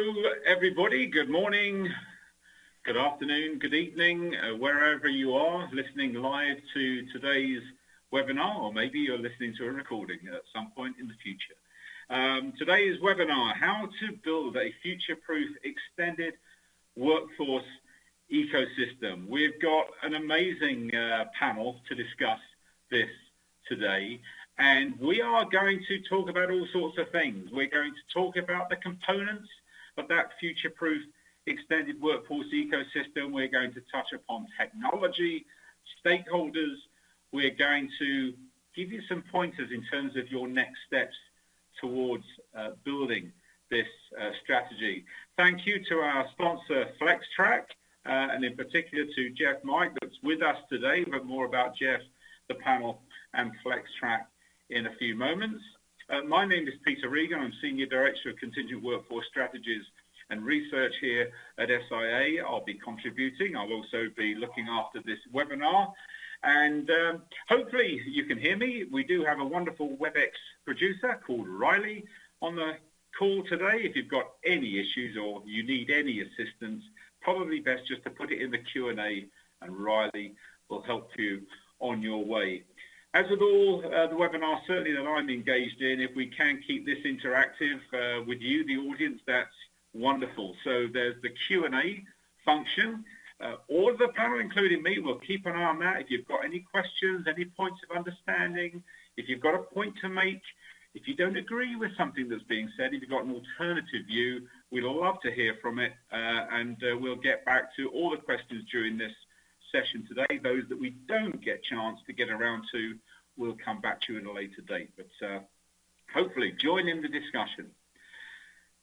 Hello, everybody. Good morning, good afternoon, good evening, wherever you are listening live to today's webinar, or maybe you're listening to a recording at some point in the future. Today's webinar, how to build a future-proof extended workforce ecosystem. We've got an amazing panel to discuss this today. And we are going to talk about all sorts of things. We're going to talk about the components of that future-proof extended workforce ecosystem. We're going to touch upon technology, stakeholders. We're going to give you some pointers in terms of your next steps towards building this strategy. Thank you to our sponsor, Flextrack, and in particular to Jeff Mike that's with us today, but more about Jeff, the panel, and Flextrack in a few moments. My name is Peter Regan. I'm Senior Director of Contingent Workforce Strategies and Research here at SIA. I'll be contributing. I'll also be looking after this webinar. And hopefully you can hear me. We do have a wonderful WebEx producer called Riley on the call today. If you've got any issues or you need any assistance, probably best just to put it in the Q&A and Riley will help you on your way. As with all the webinars, certainly that I'm engaged in, if we can keep this interactive with you, the audience, that's wonderful. So there's the Q&A function. All of the panel, including me, will keep an eye on that. If you've got any questions, any points of understanding, if you've got a point to make, if you don't agree with something that's being said, if you've got an alternative view, we'd love to hear from it, and we'll get back to all the questions during this session today. Those that we don't get a chance to get around to, we'll come back to you at a later date. But hopefully join in the discussion.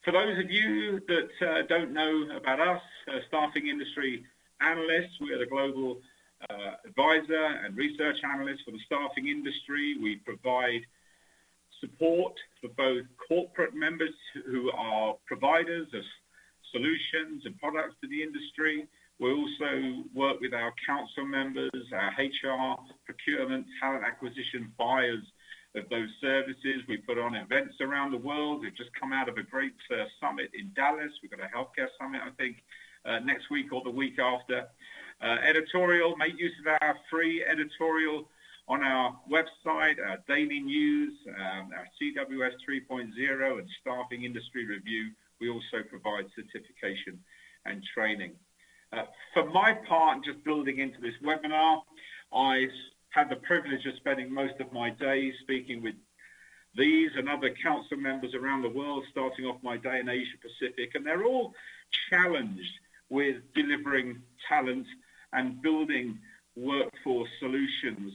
For those of you that don't know about us, staffing industry analysts, we are the global advisor and research analyst for the staffing industry. We provide support for both corporate members who are providers of solutions and products to the industry. We also work with our council members, our HR, procurement, talent acquisition buyers of those services. We put on events around the world. We've just come out of a great summit in Dallas. We've got a healthcare summit, I think, next week or the week after. Editorial, make use of our free editorial on our website, our daily news, our CWS 3.0 and staffing industry review. We also provide certification and training. For my part, just building into this webinar, I had the privilege of spending most of my day speaking with these and other council members around the world, starting off my day in Asia Pacific, and they're all challenged with delivering talent and building workforce solutions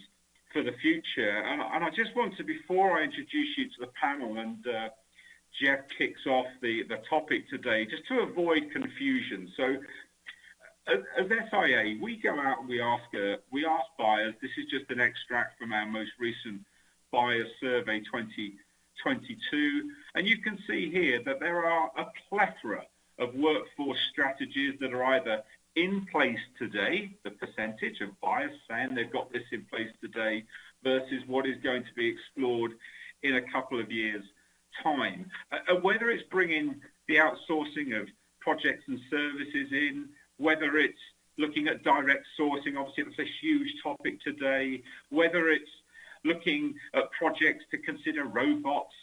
for the future. And I just want to, before I introduce you to the panel and Jeff kicks off the topic today, just to avoid confusion. So as SIA, we go out and we ask buyers. This is just an extract from our most recent buyer survey 2022, and you can see here that there are a plethora of workforce strategies that are either in place today, the percentage of buyers saying they've got this in place today, versus what is going to be explored in a couple of years' time. Whether it's bringing the outsourcing of projects and services in, whether it's looking at direct sourcing, obviously that's a huge topic today, whether it's looking at projects to consider robots.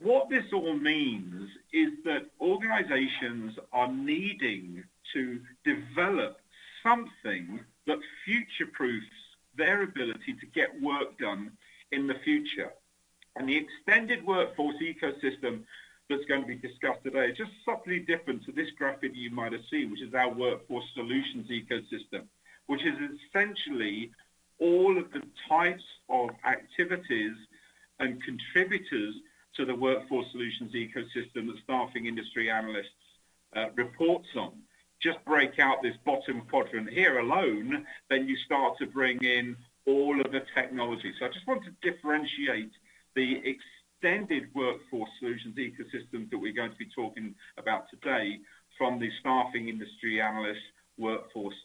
What this all means is that organizations are needing to develop something that future-proofs their ability to get work done in the future. And the extended workforce ecosystem that's going to be discussed today is just subtly different to this graphic you might have seen, which is our workforce solutions ecosystem, which is essentially all of the types of activities and contributors to the workforce solutions ecosystem that staffing industry analysts reports on. Just break out this bottom quadrant here alone, then you start to bring in all of the technology. So I just want to differentiate the extended workforce solutions ecosystem that we're going to be talking about today from the staffing industry analyst workforce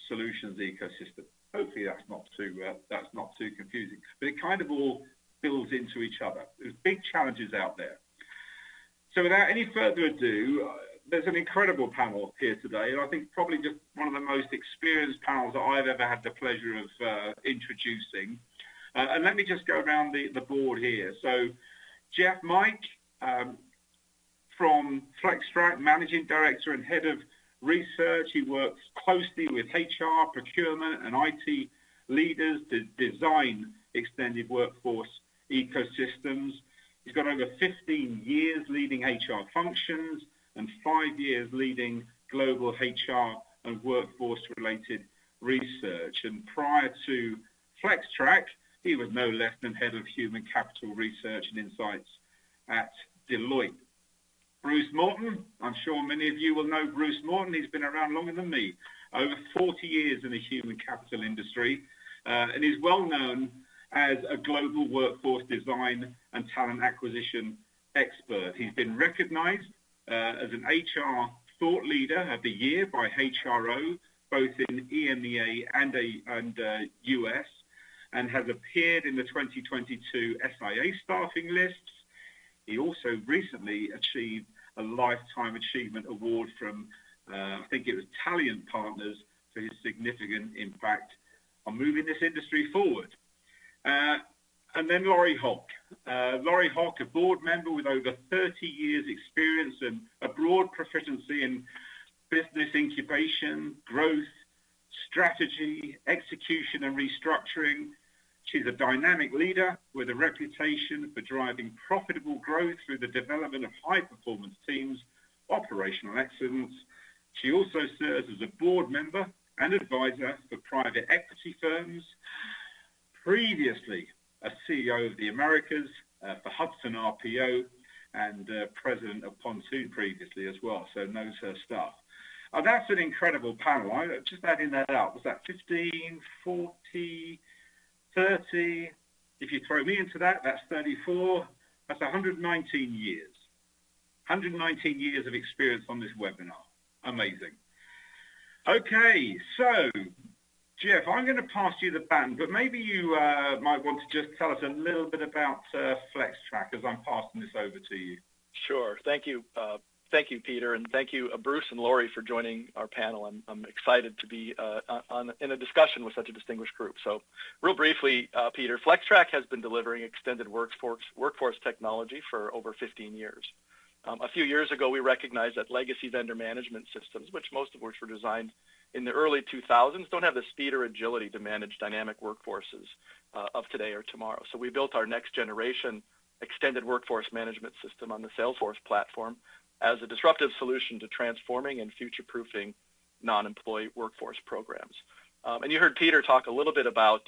solutions ecosystem. Hopefully that's not too confusing, but it kind of all builds into each other. There's big challenges out there. So without any further ado, there's an incredible panel here today, and I think probably just one of the most experienced panels that I've ever had the pleasure of introducing. And let me just go around the board here. So Jeff Mike from Flextrack, Managing Director and Head of Research. He works closely with HR, procurement, and IT leaders to design extended workforce ecosystems. He's got over 15 years leading HR functions and 5 years leading global HR and workforce-related research. And prior to Flextrack, he was no less than Head of Human Capital Research and Insights at Deloitte. Bruce Morton, I'm sure many of you will know Bruce Morton. He's been around longer than me, over 40 years in the human capital industry, and he's well known as a global workforce design and talent acquisition expert. He's been recognized as an HR Thought Leader of the Year by HRO, both in EMEA and US, and has appeared in the 2022 SIA staffing lists. He also recently achieved a Lifetime Achievement Award from, I think it was Taliant Partners, for his significant impact on moving this industry forward. And then Laurie Hock. Laurie Hock, a board member with over 30 years experience and a broad proficiency in business incubation, growth, strategy, execution, and restructuring. She's a dynamic leader with a reputation for driving profitable growth through the development of high-performance teams, operational excellence. She also serves as a board member and advisor for private equity firms. Previously, a CEO of the Americas for Hudson RPO and president of Pontoon previously as well, so knows her stuff. That's an incredible panel. Just adding that up, was that 15, 40, 30? If you throw me into that, that's 34. That's 119 years. 119 years of experience on this webinar. Amazing. Okay, so Jeff, I'm going to pass you the baton, but maybe you might want to just tell us a little bit about Flextrack as I'm passing this over to you. Sure. Thank you. Thank you, Peter, and thank you, Bruce and Laurie, for joining our panel. I'm excited to be in a discussion with such a distinguished group. So real briefly, Peter, Flextrack has been delivering extended workforce technology for over 15 years. A few years ago, we recognized that legacy vendor management systems, which most of which were designed in the early 2000s, don't have the speed or agility to manage dynamic workforces of today or tomorrow. So we built our next generation extended workforce management system on the Salesforce platform as a disruptive solution to transforming and future-proofing non-employee workforce programs. And you heard Peter talk a little bit about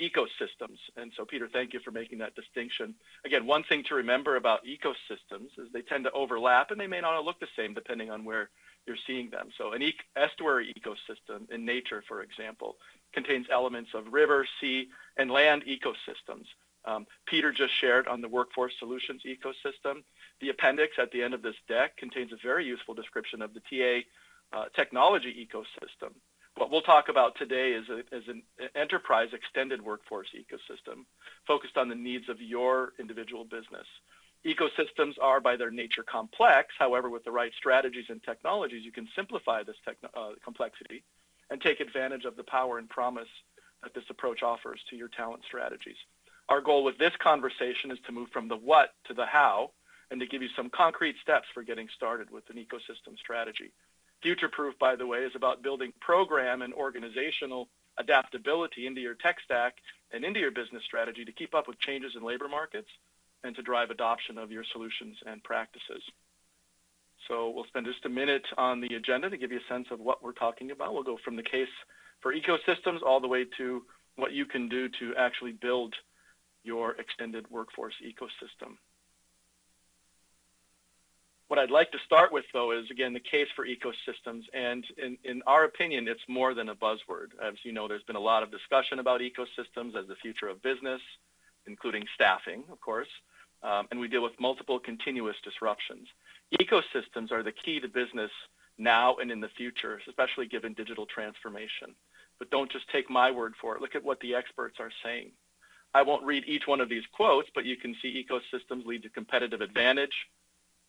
ecosystems. And so, Peter, thank you for making that distinction. Again, one thing to remember about ecosystems is they tend to overlap, and they may not look the same depending on where you're seeing them. So an estuary ecosystem in nature, for example, contains elements of river, sea, and land ecosystems. Peter just shared on the workforce solutions ecosystem. The appendix at the end of this deck contains a very useful description of the TA technology ecosystem. What we'll talk about today is an enterprise extended workforce ecosystem focused on the needs of your individual business. Ecosystems are by their nature complex. However, with the right strategies and technologies, you can simplify this complexity and take advantage of the power and promise that this approach offers to your talent strategies. Our goal with this conversation is to move from the what to the how, and to give you some concrete steps for getting started with an ecosystem strategy. Future-proof, by the way, is about building program and organizational adaptability into your tech stack and into your business strategy to keep up with changes in labor markets and to drive adoption of your solutions and practices. So we'll spend just a minute on the agenda to give you a sense of what we're talking about. We'll go from the case for ecosystems all the way to what you can do to actually build your extended workforce ecosystem. What I'd like to start with, though, is, again, the case for ecosystems. And in our opinion, it's more than a buzzword. As you know, there's been a lot of discussion about ecosystems as the future of business, including staffing, of course, and we deal with multiple continuous disruptions. Ecosystems are the key to business now and in the future, especially given digital transformation. But don't just take my word for it. Look at what the experts are saying. I won't read each one of these quotes, but you can see ecosystems lead to competitive advantage,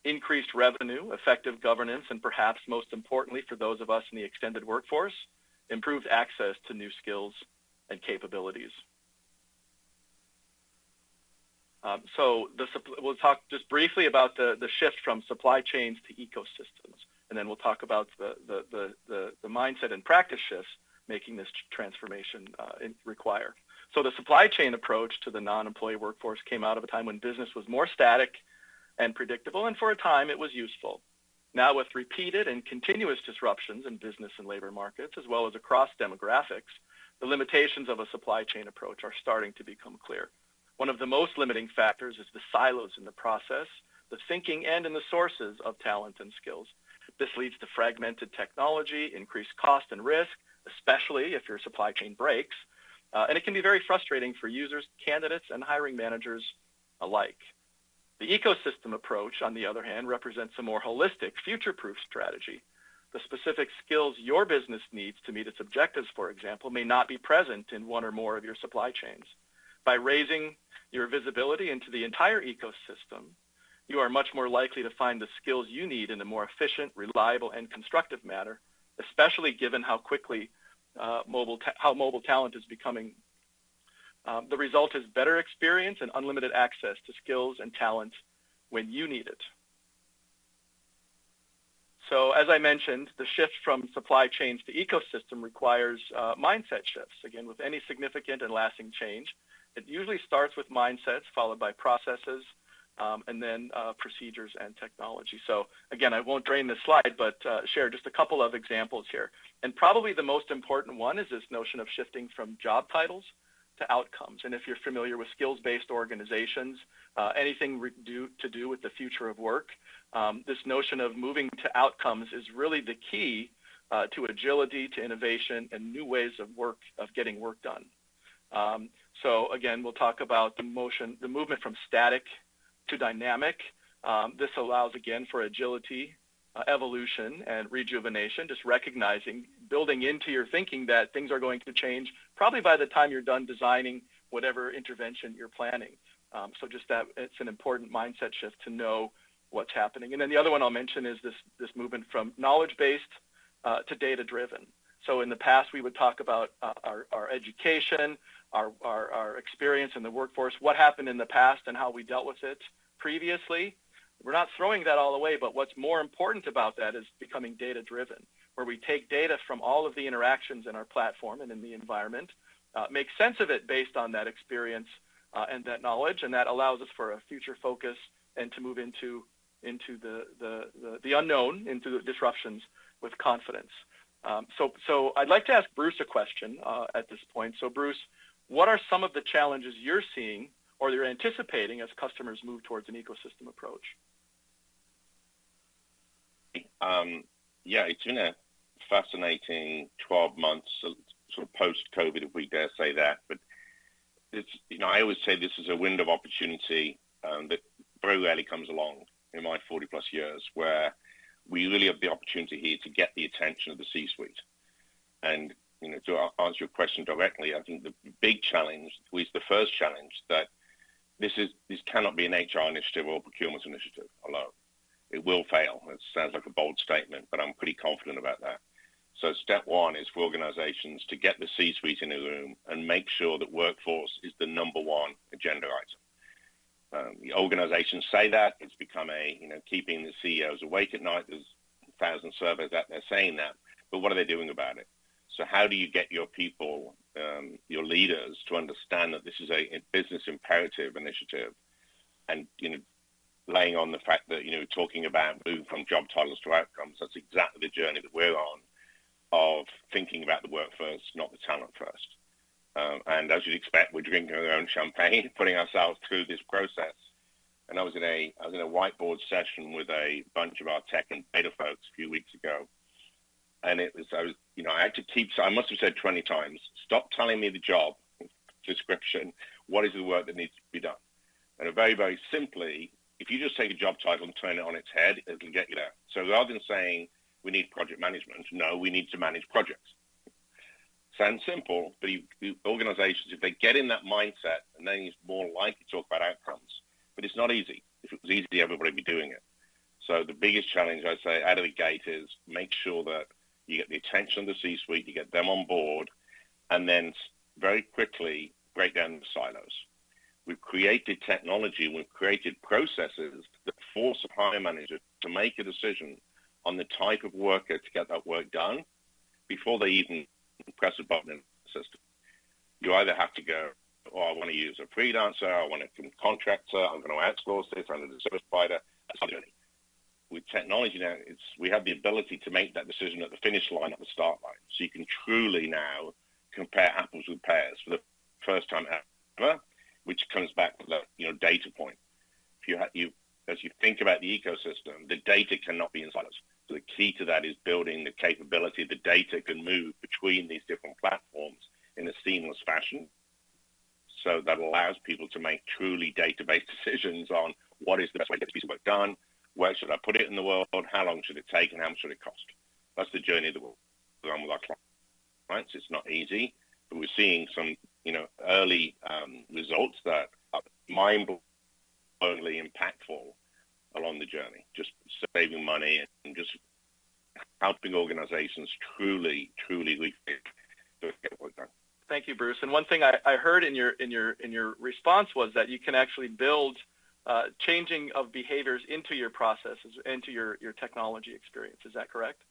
increased revenue, effective governance, and perhaps most importantly for those of us in the extended workforce, improved access to new skills and capabilities. We'll talk just briefly about the shift from supply chains to ecosystems, and then we'll talk about the mindset and practice shifts making this transformation require. So the supply chain approach to the non-employee workforce came out of a time when business was more static and predictable, and for a time it was useful. Now with repeated and continuous disruptions in business and labor markets, as well as across demographics, the limitations of a supply chain approach are starting to become clear. One of the most limiting factors is the silos in the process, the thinking and in the sources of talent and skills. This leads to fragmented technology, increased cost and risk, especially if your supply chain breaks, and it can be very frustrating for users, candidates, and hiring managers alike. The ecosystem approach, on the other hand, represents a more holistic, future-proof strategy. The specific skills your business needs to meet its objectives, for example, may not be present in one or more of your supply chains. By raising your visibility into the entire ecosystem, you are much more likely to find the skills you need in a more efficient, reliable, and constructive manner, especially given how quickly mobile talent is becoming. The result is better experience and unlimited access to skills and talent when you need it. So as I mentioned, the shift from supply chains to ecosystem requires mindset shifts. Again, with any significant and lasting change, it usually starts with mindsets followed by processes and then procedures and technology. So again, I won't drain this slide, but share just a couple of examples here. And probably the most important one is this notion of shifting from job titles to outcomes. And if you're familiar with skills-based organizations, anything to do with the future of work, this notion of moving to outcomes is really the key to agility, to innovation, and new ways of getting work done. So again, we'll talk about the movement from static to dynamic. This allows, again, for agility, evolution, and rejuvenation, just recognizing, building into your thinking that things are going to change probably by the time you're done designing whatever intervention you're planning. So just that it's an important mindset shift to know what's happening. And then the other one I'll mention is this movement from knowledge-based to data-driven. So in the past, we would talk about our education, our experience in the workforce, what happened in the past and how we dealt with it previously. We're not throwing that all away, but what's more important about that is becoming data-driven, where we take data from all of the interactions in our platform and in the environment, make sense of it based on that experience and that knowledge, and that allows us for a future focus and to move into the unknown, into the disruptions with confidence. So I'd like to ask Bruce a question at this point. So Bruce, what are some of the challenges you're seeing or you're anticipating as customers move towards an ecosystem approach? Yeah, it's been a fascinating 12 months, sort of post-COVID, if we dare say that. But it's, I always say this is a window of opportunity that very rarely comes along in my 40-plus years, where we really have the opportunity here to get the attention of the C-suite. And to answer your question directly, I think the big challenge, at least the first challenge, that this cannot be an HR initiative or procurement initiative alone. It will fail. It sounds like a bold statement, but I'm pretty confident about that. So step one is for organizations to get the C-suite in a room and make sure that workforce is the number one agenda item. The organizations say that. It's become keeping the CEOs awake at night. There's 1,000 surveys out there saying that. But what are they doing about it? So how do you get your people, your leaders, to understand that this is a business imperative initiative? And, laying on the fact that, talking about moving from job titles to outcomes, that's exactly the journey that we're on, of thinking about the work first, not the talent first. And as you'd expect, we're drinking our own champagne, putting ourselves through this process. And I was in a whiteboard session with a bunch of our tech and data folks a few weeks ago. And I had to I must have said 20 times, stop telling me the job description. What is the work that needs to be done? And very, very simply, if you just take a job title and turn it on its head, it'll get you there. So rather than saying we need project management, no, we need to manage projects. Sounds simple, but organizations, if they get in that mindset, and then it's more likely to talk about outcomes. But it's not easy. If it was easy, everybody would be doing it. So the biggest challenge, I say, out of the gate is make sure that you get the attention of the C-suite, you get them on board, and then very quickly break down the silos. We've created technology, we've created processes that force a hire manager to make a decision on the type of worker to get that work done before they even press a button in the system. You either have to go, oh, I want to use a freelancer, I want a contractor, I'm going to outsource this, I'm going to service provider. That's not journey. With technology now, we have the ability to make that decision at the finish line, at the start line. So you can truly now compare apples with pears for the first time ever, which comes back to the data point. As you think about the ecosystem, the data cannot be in silos. So the key to that is building the capability. The data can move between these different platforms in a seamless fashion. So that allows people to make truly database decisions on what is the best way to get this piece of work done, where should I put it in the world, how long should it take, and how much should it cost. That's the journey that we're on with our clients. It's not easy, but we're seeing some early results that are mind-blowingly impactful along the journey, just saving money and just helping organizations truly get work done. Thank you, Bruce. And one thing I heard in your response was that you can actually build changing of behaviors into your processes, into your technology experience. Is that correct?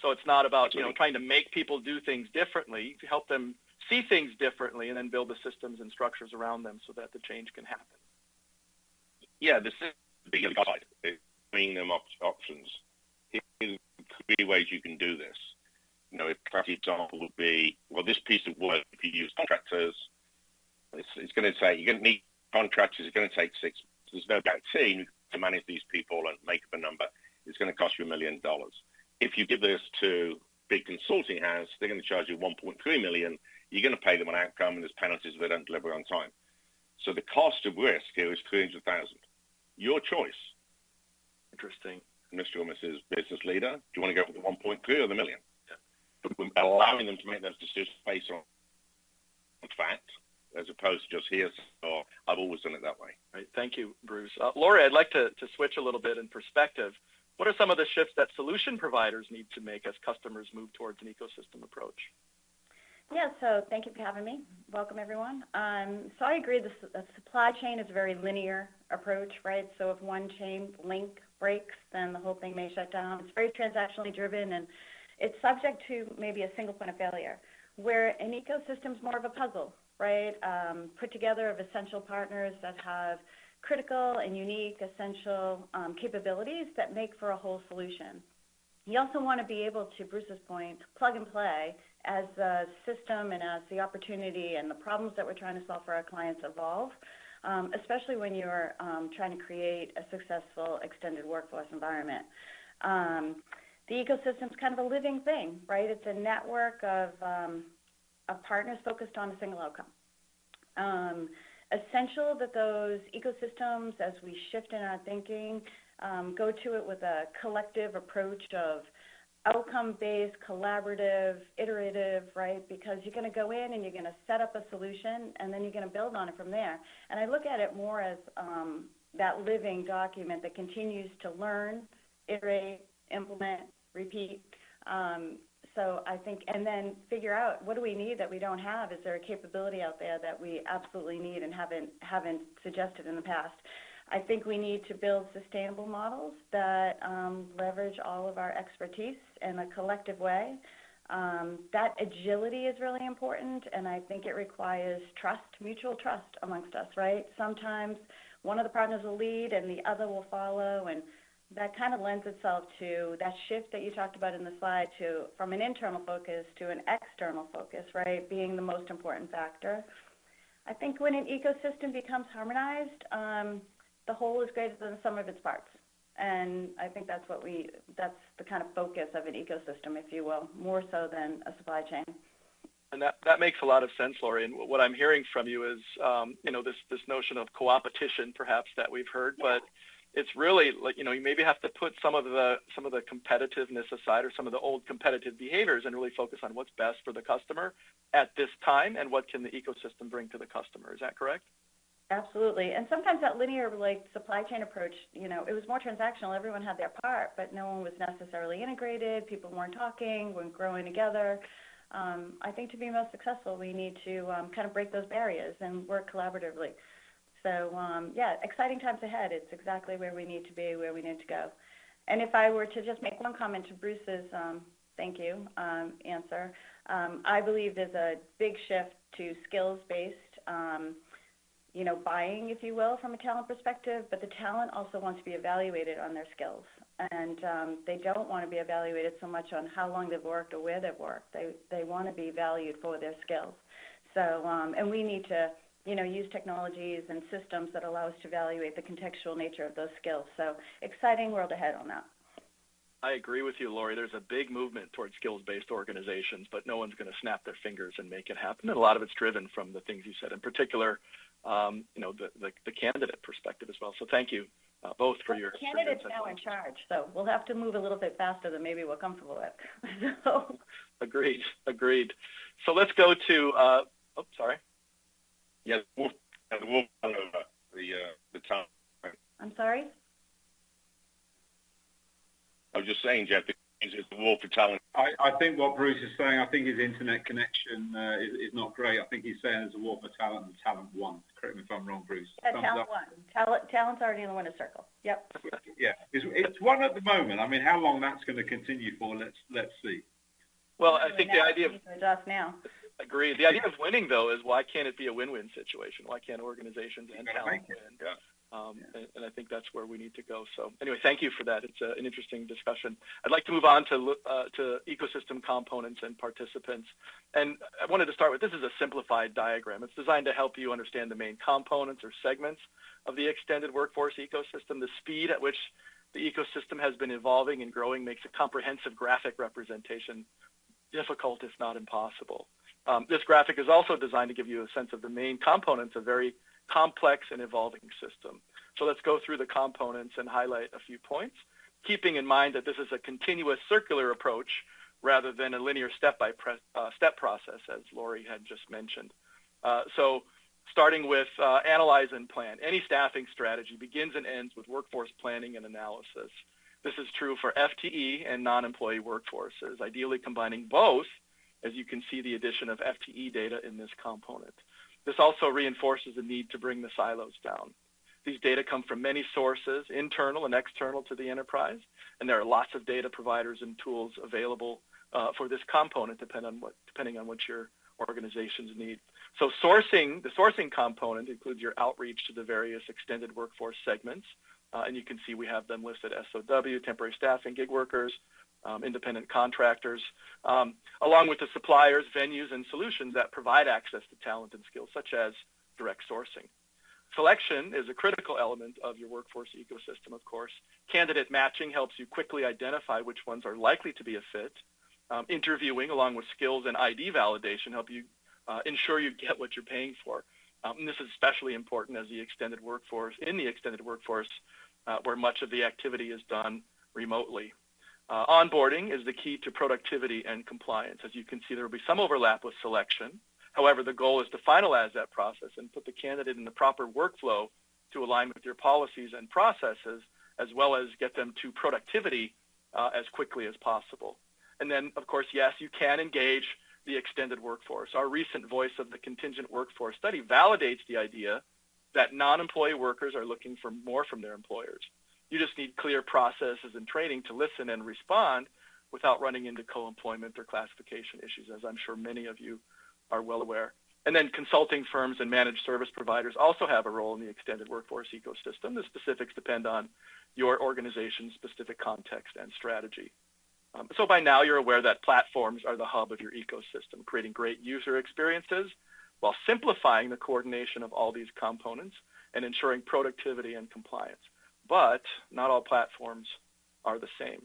So it's not about trying to make people do things differently. You help them see things differently, and then build the systems and structures around them so that the change can happen. Yeah, this is the side. Bringing them options. Here's 3 ways you can do this. A classic example would be, well, this piece of work, if you use contractors, it's going to say you're going to need contractors. It's going to take 6 months. There's no guarantee to manage these people and make up a number. It's going to cost you $1 million. If you give this to big consulting house, they're going to charge you $1.3 million. You're going to pay them an outcome, and there's penalties if they don't deliver on time. So the cost of risk here is $300,000. Your choice. Interesting. Mr. or Mrs. Business Leader, do you want to go with the 1.3 or the million? Yeah. Allowing them to make those decisions based on fact, as opposed to just hearsay, or I've always done it that way. Right. Thank you, Bruce. Lori, I'd like to switch a little bit in perspective. What are some of the shifts that solution providers need to make as customers move towards an ecosystem approach? Yeah, so thank you for having me. Welcome, everyone. So I agree the supply chain is a very linear approach, right? So if one chain link breaks, then the whole thing may shut down. It's very transactionally driven, and it's subject to maybe a single point of failure, where an ecosystem is more of a puzzle, right? Put together of essential partners that have critical and unique essential capabilities that make for a whole solution. You also want to be able to, Bruce's point, plug and play as the system and as the opportunity and the problems that we're trying to solve for our clients evolve, especially when you're trying to create a successful extended workforce environment. The ecosystem is kind of a living thing, right? It's a network of partners focused on a single outcome. Essential that those ecosystems, as we shift in our thinking, go to it with a collective approach of outcome-based, collaborative, iterative, right? Because you're going to go in and you're going to set up a solution, and then you're going to build on it from there. And I look at it more as that living document that continues to learn, iterate, implement, repeat. So I think, and then figure out, what do we need that we don't have? Is there a capability out there that we absolutely need and haven't suggested in the past? I think we need to build sustainable models that leverage all of our expertise in a collective way. That agility is really important, and I think it requires trust, mutual trust amongst us, right? Sometimes one of the partners will lead and the other will follow, and that kind of lends itself to that shift that you talked about in the slide, to from an internal focus to an external focus, right, being the most important factor. I think when an ecosystem becomes harmonized, the whole is greater than the sum of its parts. And I think that's the kind of focus of an ecosystem, if you will, more so than a supply chain. And that makes a lot of sense, Lori. And what I'm hearing from you is, this notion of co-opetition, perhaps, that we've heard, but it's really like, you maybe have to put some of the competitiveness aside, or some of the old competitive behaviors, and really focus on what's best for the customer at this time and what can the ecosystem bring to the customer. Is that correct? Absolutely. And sometimes that linear, like, supply chain approach, it was more transactional. Everyone had their part, but no one was necessarily integrated. People weren't talking, weren't growing together. I think to be most successful, we need to kind of break those barriers and work collaboratively. So, yeah, exciting times ahead. It's exactly where we need to be, where we need to go. And if I were to just make one comment to Bruce's thank you answer, I believe there's a big shift to skills-based buying, if you will, from a talent perspective, but the talent also wants to be evaluated on their skills. And they don't want to be evaluated so much on how long they've worked or where they've worked. They want to be valued for their skills. So, and we need to, use technologies and systems that allow us to evaluate the contextual nature of those skills. So, exciting world ahead on that. I agree with you, Lori. There's a big movement towards skills-based organizations, but no one's going to snap their fingers and make it happen. And a lot of it's driven from the things you said, in particular, the candidate perspective as well. So thank you both for your candidates now in charge. So we'll have to move a little bit faster than maybe we're comfortable with. So. Agreed. So let's go to. Sorry. Yeah, the time. I'm sorry. I was just saying, Jeff, it's the war for talent. I think what Bruce is saying, I think his internet connection is not great. I think he's saying there's a war for talent and talent won. Correct me if I'm wrong, Bruce. Talent won. Talent's already in the winner's circle. Yep. Yeah, it's one at the moment. I mean, how long that's going to continue for, let's see. Well, I think the idea of adjust now. Agreed. The idea of winning, though, is why can't it be a win-win situation? Why can't organizations and talent win? Yeah. And I think that's where we need to go. So anyway, thank you for that. It's an interesting discussion. I'd like to move on to ecosystem components and participants. And I wanted to start with, this is a simplified diagram. It's designed to help you understand the main components or segments of the extended workforce ecosystem. The speed at which the ecosystem has been evolving and growing makes a comprehensive graphic representation difficult, if not impossible. This graphic is also designed to give you a sense of the main components of very complex and evolving system. So let's go through the components and highlight a few points, keeping in mind that this is a continuous circular approach rather than a linear step process, as Lori had just mentioned. So starting with analyze and plan. Any staffing strategy begins and ends with workforce planning and analysis. This is true for FTE and non-employee workforces, ideally combining both, as you can see the addition of FTE data in this component. This also reinforces the need to bring the silos down. These data come from many sources, internal and external to the enterprise, and there are lots of data providers and tools available for this component depending on what your organizations need. So the sourcing component includes your outreach to the various extended workforce segments, and you can see we have them listed: SOW, temporary staffing, gig workers, independent contractors, along with the suppliers, venues, and solutions that provide access to talent and skills, such as direct sourcing. Selection is a critical element of your workforce ecosystem, of course. Candidate matching helps you quickly identify which ones are likely to be a fit. Interviewing, along with skills and ID validation, help you ensure you get what you're paying for. And this is especially important in the extended workforce, where much of the activity is done remotely. Onboarding is the key to productivity and compliance. As you can see, there will be some overlap with selection. However, the goal is to finalize that process and put the candidate in the proper workflow to align with your policies and processes, as well as get them to productivity as quickly as possible. And then, of course, yes, you can engage the extended workforce. Our recent Voice of the Contingent Workforce study validates the idea that non-employee workers are looking for more from their employers. You just need clear processes and training to listen and respond without running into co-employment or classification issues, as I'm sure many of you are well aware. And then consulting firms and managed service providers also have a role in the extended workforce ecosystem. The specifics depend on your organization's specific context and strategy. So by now you're aware that platforms are the hub of your ecosystem, creating great user experiences while simplifying the coordination of all these components and ensuring productivity and compliance. But not all platforms are the same.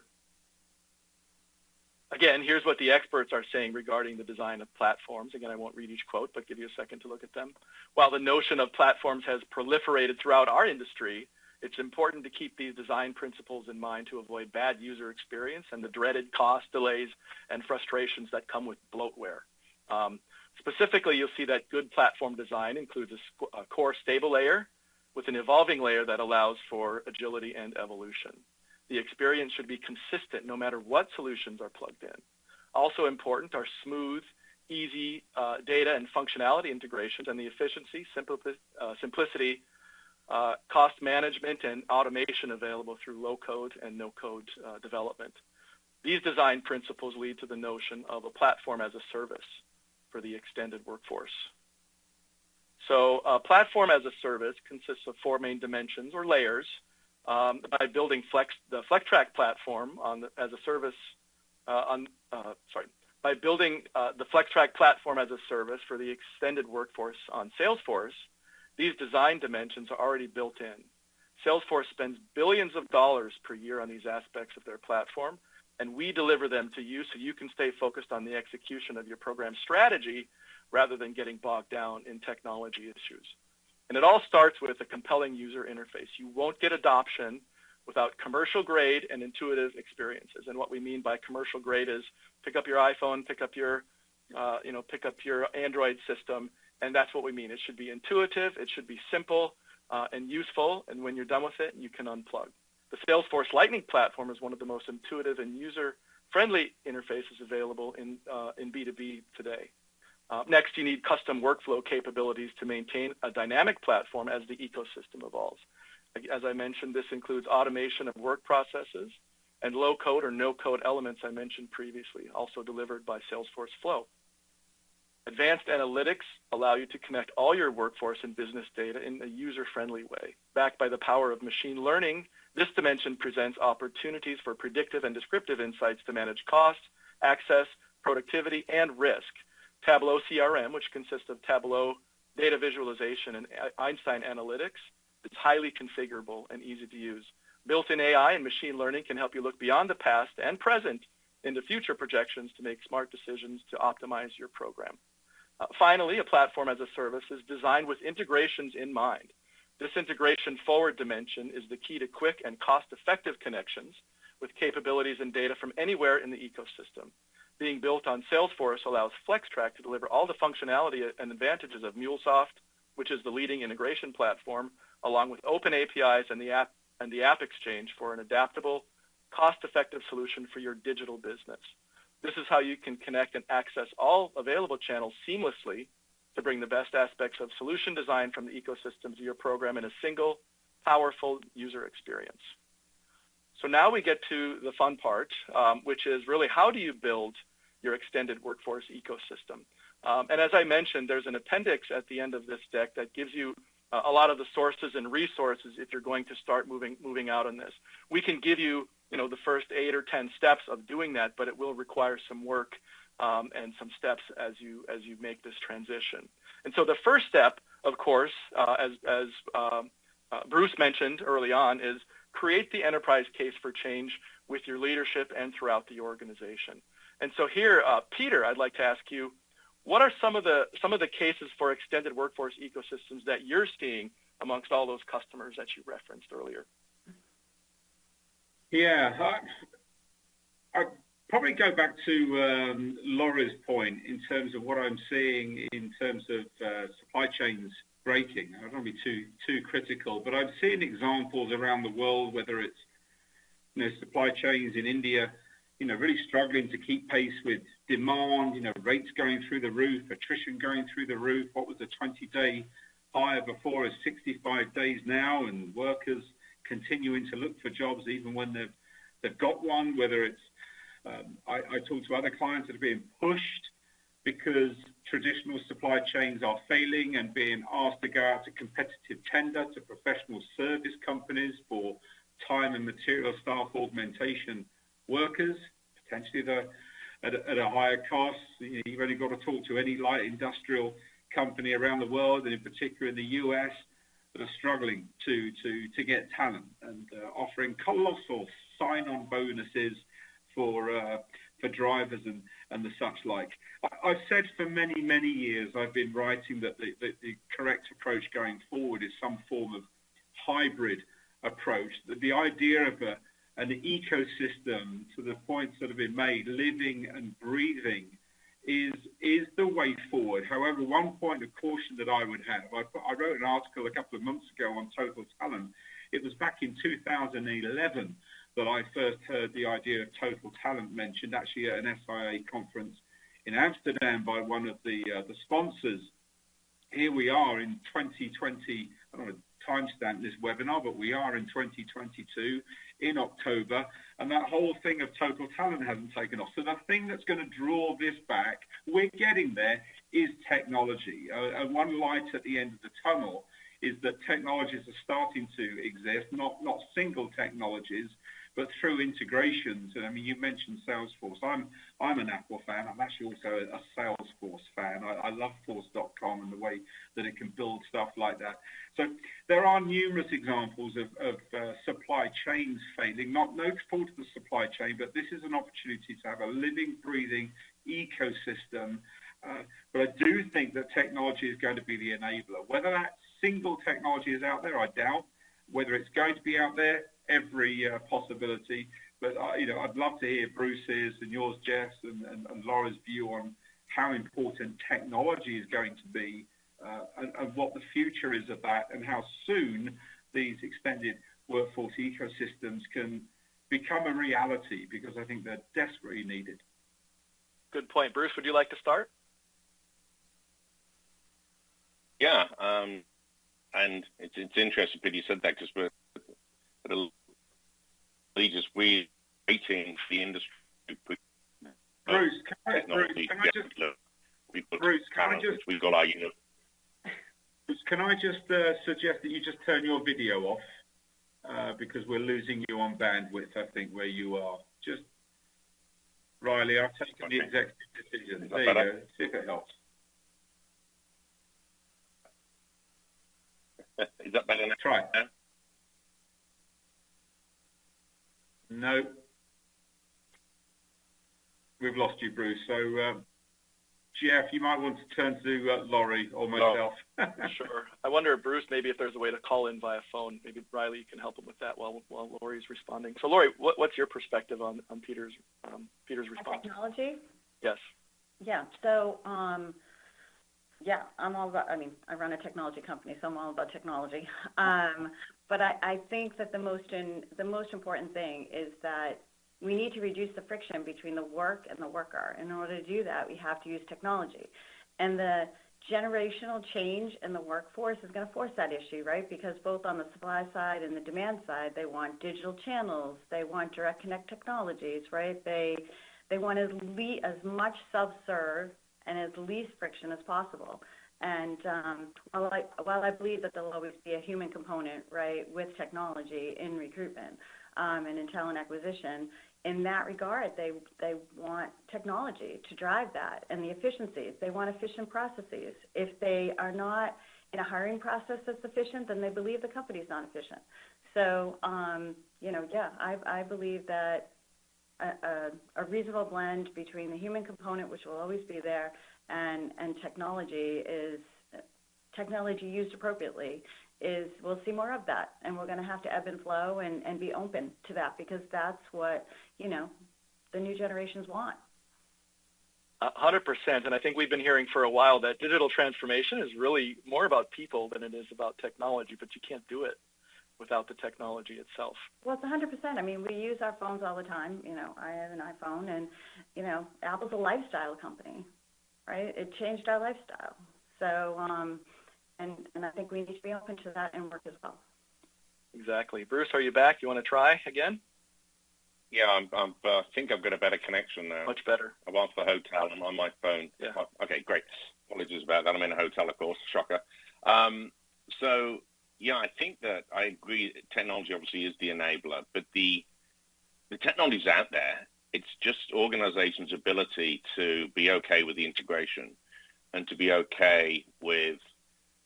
Again, here's what the experts are saying regarding the design of platforms. Again, I won't read each quote, but give you a second to look at them. While the notion of platforms has proliferated throughout our industry, it's important to keep these design principles in mind to avoid bad user experience and the dreaded cost delays and frustrations that come with bloatware. Specifically, you'll see that good platform design includes a core stable layer with an evolving layer that allows for agility and evolution. The experience should be consistent no matter what solutions are plugged in. Also important are smooth, easy data and functionality integrations and the efficiency, simplicity, cost management, and automation available through low-code and no-code development. These design principles lead to the notion of a platform as a service for the extended workforce. So platform as a service consists of 4 main dimensions or layers. By building the Flextrack platform as a service, by building the Flextrack platform as a service for the extended workforce on Salesforce, these design dimensions are already built in. Salesforce spends billions of dollars per year on these aspects of their platform, and we deliver them to you so you can stay focused on the execution of your program strategy rather than getting bogged down in technology issues. And it all starts with a compelling user interface. You won't get adoption without commercial grade and intuitive experiences. And what we mean by commercial grade is pick up your iPhone, pick up your Android system, and that's what we mean. It should be intuitive, it should be simple and useful, and when you're done with it, you can unplug. The Salesforce Lightning platform is one of the most intuitive and user-friendly interfaces available in B2B today. Next, you need custom workflow capabilities to maintain a dynamic platform as the ecosystem evolves. As I mentioned, this includes automation of work processes and low-code or no-code elements I mentioned previously, also delivered by Salesforce Flow. Advanced analytics allow you to connect all your workforce and business data in a user-friendly way. Backed by the power of machine learning, this dimension presents opportunities for predictive and descriptive insights to manage costs, access, productivity, and risk. Tableau CRM, which consists of Tableau data visualization and Einstein analytics, is highly configurable and easy to use. Built-in AI and machine learning can help you look beyond the past and present into future projections to make smart decisions to optimize your program. Finally, a platform as a service is designed with integrations in mind. This integration forward dimension is the key to quick and cost-effective connections with capabilities and data from anywhere in the ecosystem. Being built on Salesforce allows Flextrack to deliver all the functionality and advantages of MuleSoft, which is the leading integration platform, along with open APIs and the App Exchange for an adaptable, cost-effective solution for your digital business. This is how you can connect and access all available channels seamlessly to bring the best aspects of solution design from the ecosystem to your program in a single, powerful user experience. So now we get to the fun part, which is really how do you build your extended workforce ecosystem? And as I mentioned, there's an appendix at the end of this deck that gives you a lot of the sources and resources if you're going to start moving out on this. We can give you, the first 8 or 10 steps of doing that, but it will require some work and some steps as you make this transition. And so the first step, of course, as Bruce mentioned early on, is create the enterprise case for change with your leadership and throughout the organization. And so here, Peter, I'd like to ask you, what are some of the cases for extended workforce ecosystems that you're seeing amongst all those customers that you referenced earlier? Yeah, I'd probably go back to Laura's point in terms of what I'm seeing in terms of supply chains breaking. I don't want to be too critical, but I'm seeing examples around the world, whether it's supply chains in India, really struggling to keep pace with demand, rates going through the roof, attrition going through the roof. What was a 20-day hire before is 65 days now, and workers continuing to look for jobs even when they've got one, whether it's, I talk to other clients that are being pushed because traditional supply chains are failing and being asked to go out to competitive tender to professional service companies for time and material staff augmentation workers, potentially at a higher cost. You've only got to talk to any light industrial company around the world, and in particular in the US, that are struggling to get talent and offering colossal sign-on bonuses for drivers and the such like. I've said for many, many years, I've been writing that the correct approach going forward is some form of hybrid approach. The idea of an ecosystem, to the points that have been made, living and breathing is the way forward. However, one point of caution that I would have, I wrote an article a couple of months ago on total talent. It was back in 2011 that I first heard the idea of total talent mentioned, actually at an SIA conference in Amsterdam by one of the sponsors. Here we are in 2020, I don't know timestamp this webinar, but we are in 2022 in October, and that whole thing of total talent hasn't taken off. So the thing that's going to draw this back, we're getting there, is technology. One light at the end of the tunnel is that technologies are starting to exist, not single technologies, but through integrations. And I mean, you mentioned Salesforce. I'm an Apple fan. I'm actually also a Salesforce fan. I love Force.com and the way that it can build stuff like that. So there are numerous examples of supply chains failing. No fault of the supply chain, but this is an opportunity to have a living, breathing ecosystem. But I do think that technology is going to be the enabler. Whether that single technology is out there, I doubt. Whether it's going to be out there, every possibility. But I'd love to hear Bruce's and yours, Jess, and Laura's view on how important technology is going to be, and what the future is of that, and how soon these extended workforce ecosystems can become a reality, because I think they're desperately needed. Good point. Bruce, would you like to start? Yeah, and it's interesting, Peter, you said that, because we're just waiting for the industry to put Bruce, technology. We've got our unit. Bruce, can I just suggest that you just turn your video off, because we're losing you on bandwidth, I think, where you are. Just, Riley, I've taken the executive decision. There you go. See if it helps. Is that better now? Try. No. We've lost you, Bruce. So, Jeff, you might want to turn to Laurie or myself. Oh, sure. I wonder, Bruce, maybe if there's a way to call in via phone. Maybe Riley, you can help him with that while Laurie's responding. So, Laurie, what's your perspective on Peter's response? Technology? Yes. Yeah. So, yeah, I'm all about, I run a technology company, so I'm all about technology. But I think that the most important thing is that we need to reduce the friction between the work and the worker. In order to do that, we have to use technology. And the generational change in the workforce is going to force that issue, right? Because both on the supply side and the demand side, they want digital channels, they want direct connect technologies, right? They want as much self-serve and as least friction as possible. And while I believe that there'll always be a human component, right, with technology in recruitment and in talent acquisition, in that regard, they want technology to drive that and the efficiencies. They want efficient processes. If they are not in a hiring process that's efficient, then they believe the company's not efficient. So, I believe that a reasonable blend between the human component, which will always be there, and technology used appropriately we'll see more of that, and we're going to have to ebb and flow and be open to that, because that's what the new generations want. 100%, and I think we've been hearing for a while that digital transformation is really more about people than it is about technology, but you can't do it without the technology itself. Well, it's 100%. We use our phones all the time. I have an iPhone, and, Apple's a lifestyle company, right? It changed our lifestyle. So, and I think we need to be open to that and work as well. Exactly. Bruce, are you back? You want to try again? Yeah, I think I've got a better connection now. Much better. I'm off the hotel. I'm on my phone. Yeah. Okay, great. Apologies about that. I'm in a hotel, of course. Shocker. So, yeah, I think that I agree. Technology obviously is the enabler, but the technology's out there. It's just organizations' ability to be okay with the integration and to be okay with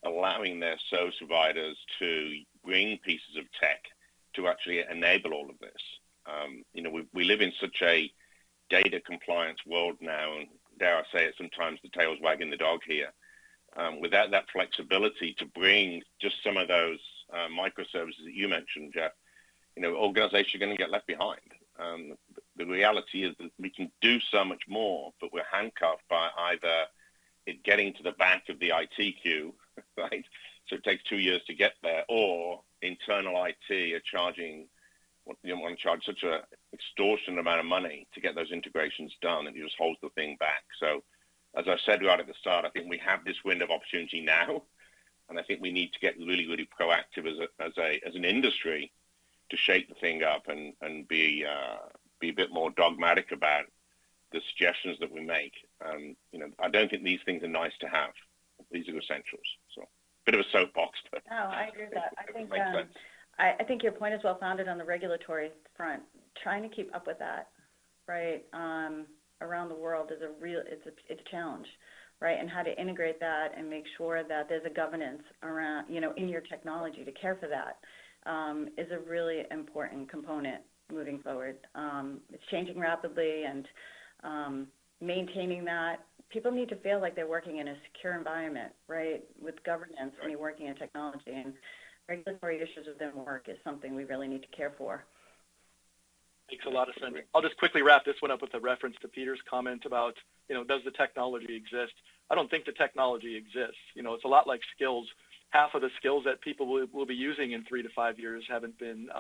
allowing their service providers to bring pieces of tech to actually enable all of this. We live in such a data compliance world now, and dare I say it, sometimes the tail's wagging the dog here. Without that flexibility to bring just some of those microservices that you mentioned, Jeff, organizations are going to get left behind. the reality is that we can do so much more, but we're handcuffed by either it getting to the back of the IT queue, right? So it takes 2 years to get there, or internal IT are charging, you want to charge such an extortionate amount of money to get those integrations done, and it just holds the thing back. So as I said right at the start, I think we have this window of opportunity now, and I think we need to get really, really proactive as an industry to shake the thing up and be a bit more dogmatic about the suggestions that we make. I don't think these things are nice to have. These are essentials. So, bit of a soapbox, but no, I agree with that. I think your point is well founded on the regulatory front. Trying to keep up with that, right, around the world is it's a challenge, right? And how to integrate that and make sure that there's a governance around, in your technology to care for that is a really important component moving forward. It's changing rapidly, and maintaining that. People need to feel like they're working in a secure environment, right, with governance when you're working in technology. And regulatory issues within work is something we really need to care for. Makes a lot of sense. I'll just quickly wrap this one up with a reference to Peter's comment about, does the technology exist? I don't think the technology exists. It's a lot like skills. Half of the skills that people will be using in 3 to 5 years haven't been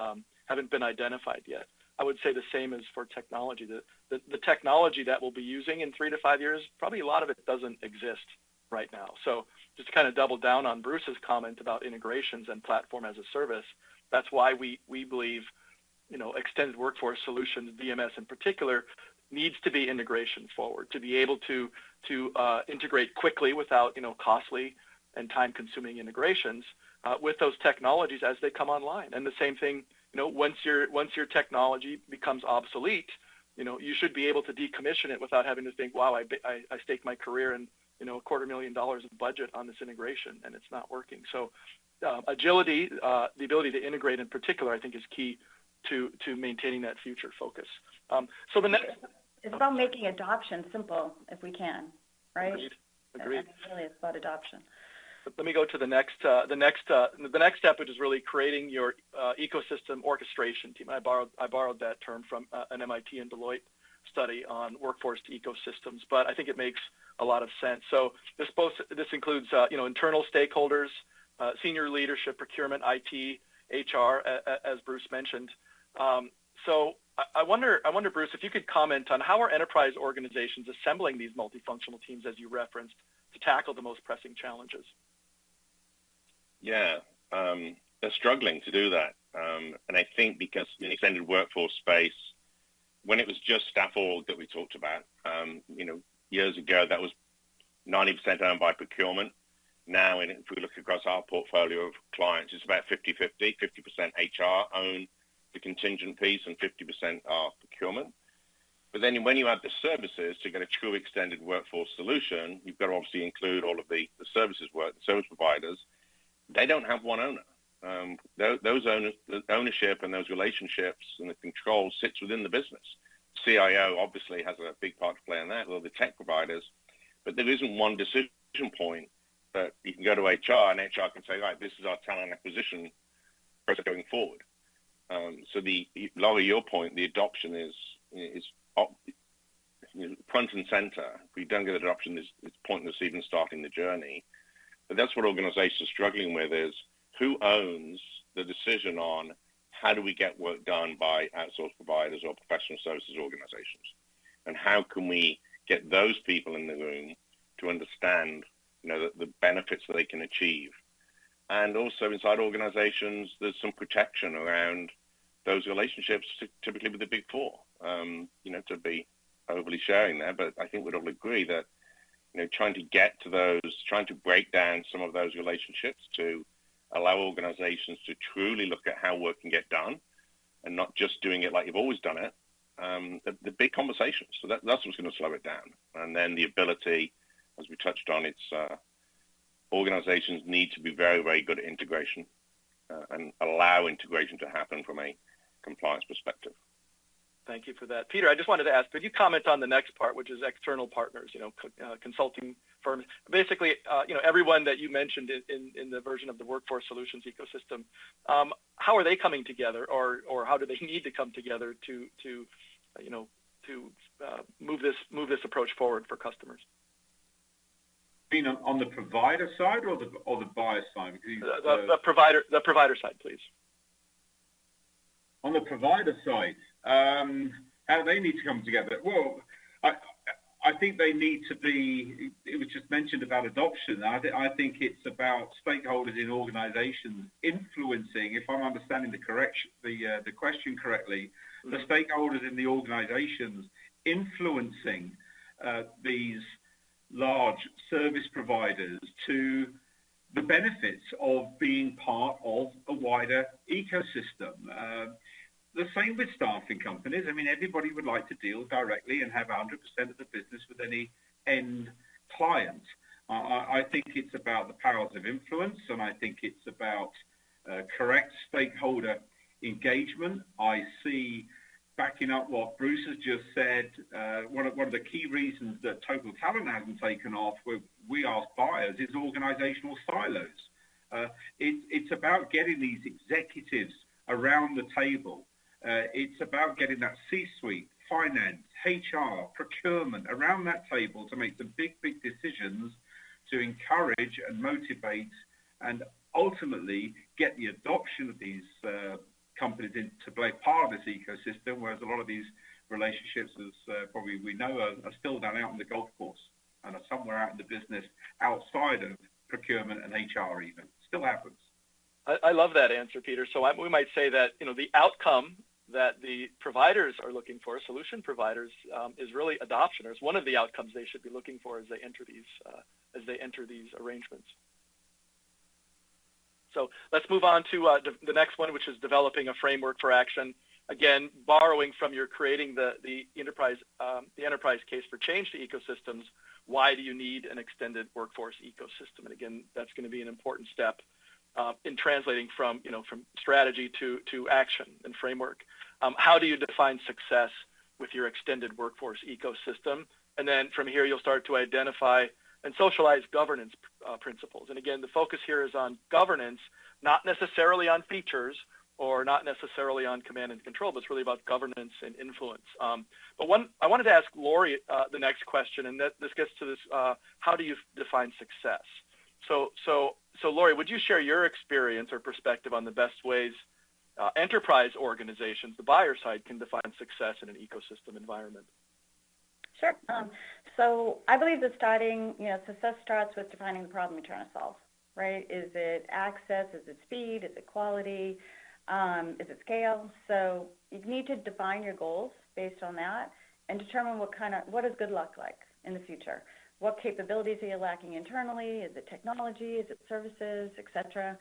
identified yet. I would say the same as for technology. The technology that we'll be using in 3 to 5 years, probably a lot of it doesn't exist right now. So just to kind of double down on Bruce's comment about integrations and platform as a service, that's why we believe, extended workforce solutions, VMS in particular, needs to be integration forward to be able to integrate quickly without, costly and time-consuming integrations with those technologies as they come online. And the same thing, once your technology becomes obsolete, you should be able to decommission it without having to think, wow, I staked my career and $250,000 of budget on this integration and it's not working. So agility, the ability to integrate in particular, I think is key to maintaining that future focus. So the next, it's about making adoption simple if we can, right? Agreed. And really, it's about adoption. Let me go to the next step, which is really creating your ecosystem orchestration team. I borrowed that term from an MIT and Deloitte study on workforce ecosystems, but I think it makes a lot of sense. So this includes internal stakeholders, senior leadership, procurement, IT, HR, as Bruce mentioned. So I wonder, Bruce, if you could comment on how are enterprise organizations assembling these multifunctional teams, as you referenced, to tackle the most pressing challenges? Yeah, they're struggling to do that. And I think because in the extended workforce space, when it was just staff org that we talked about, years ago, that was 90% owned by procurement. Now, if we look across our portfolio of clients, it's about 50-50, 50% HR own the contingent piece and 50% are procurement. But then when you add the services to get a true extended workforce solution, you've got to obviously include all of the services work, the service providers. They don't have one owner. Those owners, the ownership and those relationships and the control sits within the business. CIO obviously has a big part to play in that, or the tech providers, but there isn't one decision point that you can go to HR and HR can say, right, this is our talent acquisition process going forward. So Laurie, your point, the adoption is front and center. If we don't get adoption, it's pointless even starting the journey. But that's what organizations are struggling with, is who owns the decision on how do we get work done by outsourced providers or professional services organizations? And how can we get those people in the room to understand, the benefits that they can achieve? And also inside organizations, there's some protection around those relationships, typically with the big four, to be overly sharing there. But I think we'd all agree that, trying to get to those, trying to break down some of those relationships to allow organizations to truly look at how work can get done and not just doing it like you've always done it, the big conversations. So that's what's going to slow it down. And then the ability, as we touched on, organizations need to be very, very good at integration and allow integration to happen from a compliance perspective. Thank you for that. Peter, I just wanted to ask, could you comment on the next part, which is external partners, consulting firms, basically, everyone that you mentioned in the version of the workforce solutions ecosystem, how are they coming together, or how do they need to come together to to move this approach forward for customers. You mean on the provider side or the buyer side? The provider side, please. On the provider side, how do they need to come together? Well, I think they need to be. It was just mentioned about adoption. I think it's about stakeholders in organizations influencing, if I'm understanding the question correctly, the stakeholders in the organizations influencing these large service providers to the benefits of being part of a wider ecosystem. The same with staffing companies. I mean, everybody would like to deal directly and have 100% of the business with any end client. I think it's about the powers of influence, and I think it's about correct stakeholder engagement. I see, backing up what Bruce has just said, one of the key reasons that Total Talent hasn't taken off with we ask buyers is organizational silos. It's about getting these executives around the table. It's about getting that C-suite, finance, HR, procurement around that table to make some big decisions to encourage and motivate and ultimately get the adoption of these companies to play part of this ecosystem, whereas a lot of these relationships, as probably we know, are still done out on the golf course and are somewhere out in the business outside of procurement and HR even. Still happens. I love that answer, Peter. So we might say that the outcome that the providers are looking for, solution providers, is really adoption, or is one of the outcomes they should be looking for as they enter these arrangements. So let's move on to the next one, which is developing a framework for action. Again, borrowing from your creating the enterprise case for change to ecosystems. Why do you need an extended workforce ecosystem? And again, that's going to be an important step in translating from strategy to action and framework. How do you define success with your extended workforce ecosystem? And then from here, you'll start to identify and socialize governance principles. And again, the focus here is on governance, not necessarily on features or not necessarily on command and control, but it's really about governance and influence. But I wanted to ask Lori the next question, and this gets to this: how do you define success? So Lori, would you share your experience or perspective on the best ways enterprise organizations, the buyer side, can define success in an ecosystem environment? Sure. So I believe that success starts with defining the problem you're trying to solve, right? Is it access? Is it speed? Is it quality? Is it scale? So you need to define your goals based on that and determine what does good look like in the future. What capabilities are you lacking internally? Is it technology? Is it services, et cetera?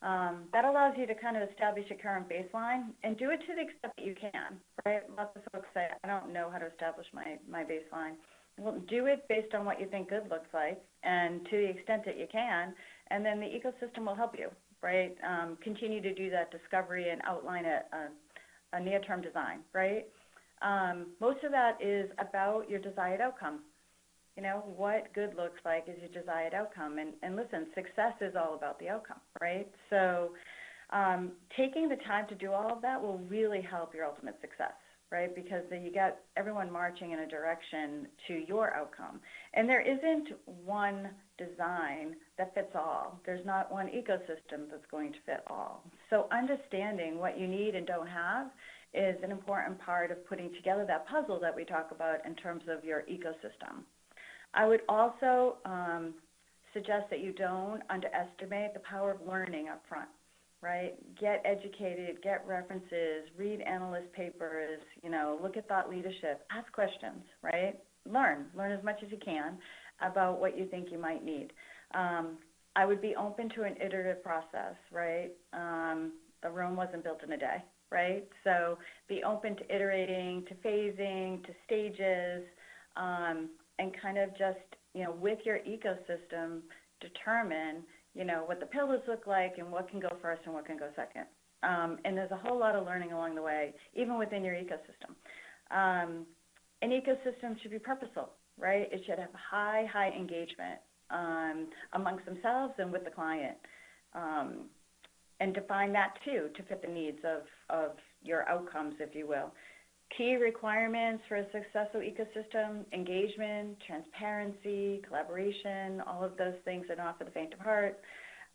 That allows you to kind of establish your current baseline and do it to the extent that you can, right? Lots of folks say, I don't know how to establish my baseline. Well, do it based on what you think good looks like and to the extent that you can, and then the ecosystem will help you, right? Continue to do that discovery and outline a near-term design, right? Most of that is about your desired outcome. What good looks like is your desired outcome. And listen, success is all about the outcome, right? So taking the time to do all of that will really help your ultimate success, right? Because then you got everyone marching in a direction to your outcome. And there isn't one design that fits all. There's not one ecosystem that's going to fit all. So understanding what you need and don't have is an important part of putting together that puzzle that we talk about in terms of your ecosystem. I would also suggest that you don't underestimate the power of learning up front, right? Get educated, get references, read analyst papers, look at thought leadership, ask questions, right? Learn as much as you can about what you think you might need. I would be open to an iterative process, right? The Rome wasn't built in a day, right? So be open to iterating, to phasing, to stages, and kind of just, with your ecosystem, determine, what the pillars look like and what can go first and what can go second. And there's a whole lot of learning along the way, even within your ecosystem. An ecosystem should be purposeful, right? It should have high engagement amongst themselves and with the client. And define that, too, to fit the needs of your outcomes, if you will. Key requirements for a successful ecosystem: engagement, transparency, collaboration, all of those things are not for the faint of heart.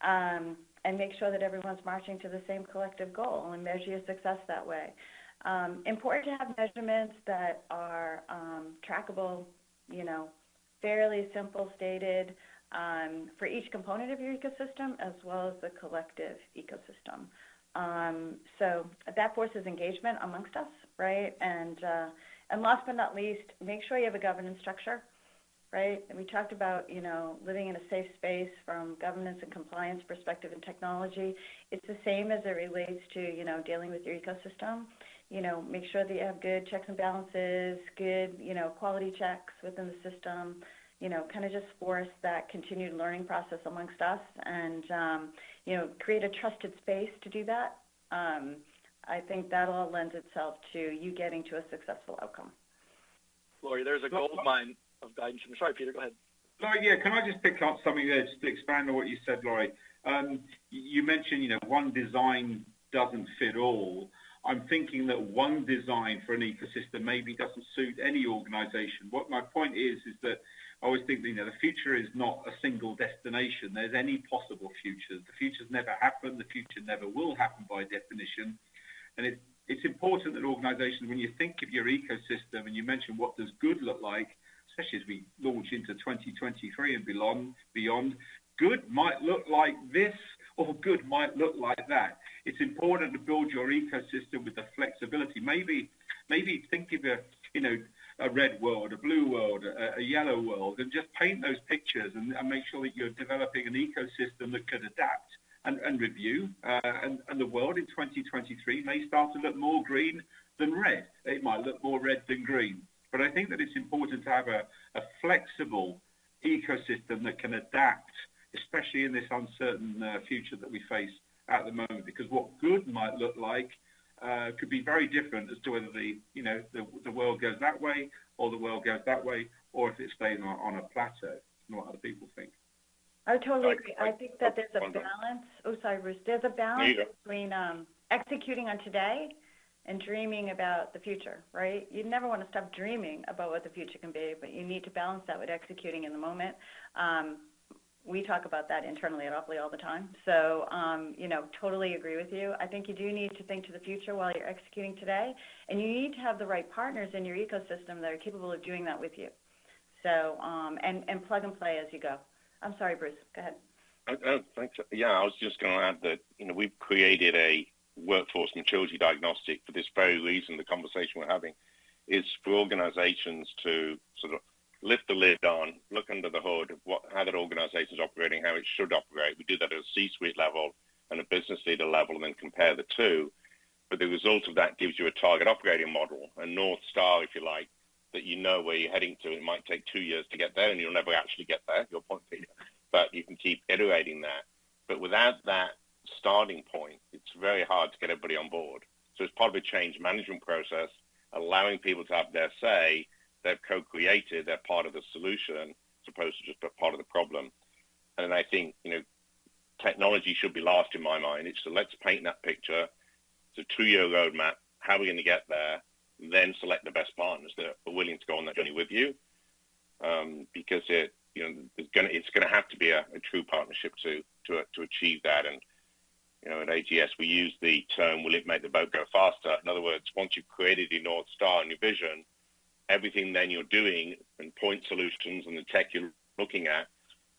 And make sure that everyone's marching to the same collective goal and measure your success that way. Important to have measurements that are trackable, fairly simple stated for each component of your ecosystem as well as the collective ecosystem. So that forces engagement amongst us, right? And last but not least, make sure you have a governance structure, right? And we talked about, living in a safe space from governance and compliance perspective and technology. It's the same as it relates to, dealing with your ecosystem. Make sure that you have good checks and balances, good, quality checks within the system, kind of just force that continued learning process amongst us and, create a trusted space to do that. I think that all lends itself to you getting to a successful outcome. Lori, there's a gold mine of guidance. Sorry, Peter, go ahead. Laurie, yeah, can I just pick up something there just to expand on what you said, Laurie? You mentioned, one design doesn't fit all. I'm thinking that one design for an ecosystem maybe doesn't suit any organization. What my point is that I always think, the future is not a single destination. There's any possible futures. The futures never happen. The future never will happen by definition. And it's important that organizations, when you think of your ecosystem and you mention what does good look like, especially as we launch into 2023 and beyond, good might look like this or good might look like that. It's important to build your ecosystem with the flexibility. Maybe think of a red world, a blue world, a yellow world, and just paint those pictures and make sure that you're developing an ecosystem that could adapt and review. And the world in 2023 may start to look more green than red. It might look more red than green. But I think that it's important to have a flexible ecosystem that can adapt, especially in this uncertain future that we face at the moment, because what good might look like could be very different as to whether the world goes that way or the world goes that way, or if it stays on a plateau, and what other people think. I totally agree. I think that there's a balance. Oh, sorry, Bruce. There's a balance between executing on today and dreaming about the future, right? You never want to stop dreaming about what the future can be, but you need to balance that with executing in the moment. We talk about that internally at Awfully all the time. So, totally agree with you. I think you do need to think to the future while you're executing today, and you need to have the right partners in your ecosystem that are capable of doing that with you. So, and plug and play as you go. I'm sorry, Bruce. Go ahead. Oh, thanks. Yeah, I was just going to add that, we've created a workforce maturity diagnostic for this very reason. The conversation we're having is for organizations to sort of lift the lid on, look under the hood of how that organization is operating, how it should operate. We do that at a C-suite level and a business leader level, and then compare the two. But the result of that gives you a target operating model, a North Star, if you like, that you know where you're heading to. It might take 2 years to get there, and you'll never actually get there, your point, Peter. But you can keep iterating that. But without that starting point, it's very hard to get everybody on board. So it's part of a change management process, allowing people to have their say. They've co-created, they're part of the solution, as opposed to just a part of the problem. And I think, technology should be last in my mind. It's let's paint that picture. It's a 2-year roadmap. How are we going to get there? Then select the best partners that are willing to go on that journey with you, because it's going to have to be a true partnership to achieve that. And at AGS we use the term, will it make the boat go faster? In other words, once you've created your North Star and your vision, everything then you're doing and point solutions and the tech you're looking at,